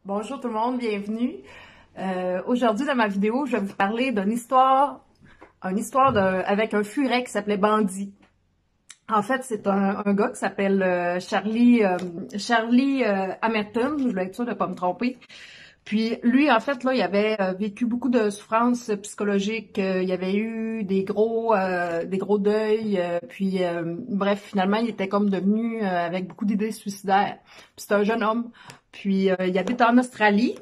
Bonjour tout le monde, bienvenue. Aujourd'hui dans ma vidéo, je vais vous parler d'une histoire, avec un furet qui s'appelait Bandit. En fait, c'est un gars qui s'appelle Charlie Hamilton, je vais être sûre de ne pas me tromper. Puis lui, en fait, là, il avait vécu beaucoup de souffrances psychologiques. Il y avait eu des gros deuils. Bref, finalement, il était comme devenu avec beaucoup d'idées suicidaires. Puis c'est un jeune homme. Puis il habite en Australie.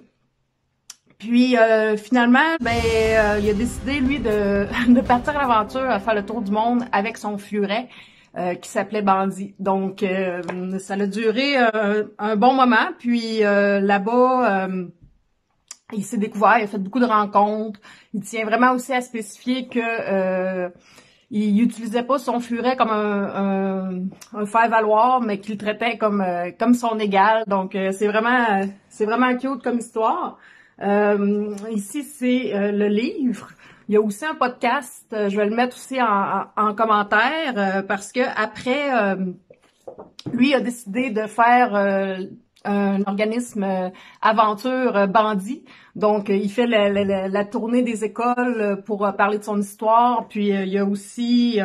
Puis finalement, il a décidé, lui, de partir à l'aventure, à faire le tour du monde avec son furet qui s'appelait Bandit. Donc, ça a duré un bon moment. Puis là-bas, il s'est découvert, il a fait beaucoup de rencontres. Il tient vraiment aussi à spécifier que il utilisait pas son furet comme un faire-valoir, mais qu'il le traitait comme son égal. Donc c'est vraiment cute comme histoire. Ici c'est le livre. Il y a aussi un podcast. Je vais le mettre aussi en commentaire parce que après lui a décidé de faire un organisme aventure bandit. Donc, il fait la tournée des écoles pour parler de son histoire. Puis, il a aussi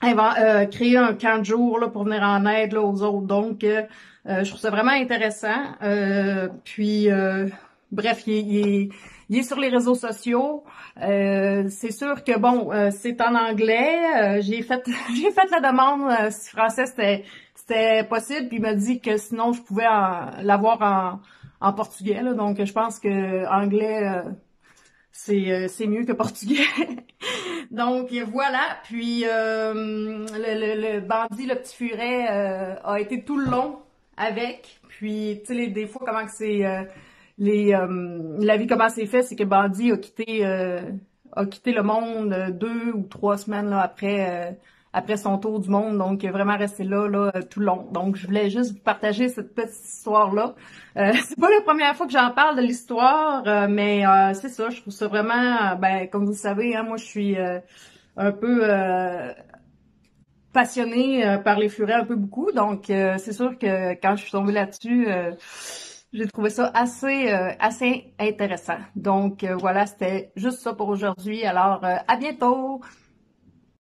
créé un camp de jour là, pour venir en aide là, aux autres. Donc, je trouve ça vraiment intéressant. Bref, il est sur les réseaux sociaux. C'est sûr que bon, c'est en anglais. J'ai fait j'ai fait la demande si français c'était possible, puis il m'a dit que sinon je pouvais l'avoir en portugais là. Donc je pense que anglais c'est mieux que portugais. Donc voilà, puis le bandit, le petit furet a été tout le long avec. Puis tu sais des fois comment que c'est la vie comment c'est fait, c'est que Bandit a quitté le monde 2 ou 3 semaines là, après son tour du monde, donc il est vraiment resté là tout le long. Donc je voulais juste vous partager cette petite histoire-là. C'est pas la première fois que j'en parle de l'histoire, mais c'est ça, je trouve ça vraiment, comme vous le savez, hein, moi je suis un peu passionnée par les furets un peu beaucoup, donc c'est sûr que quand je suis tombée là-dessus, j'ai trouvé ça assez intéressant. Donc voilà, c'était juste ça pour aujourd'hui. Alors à bientôt!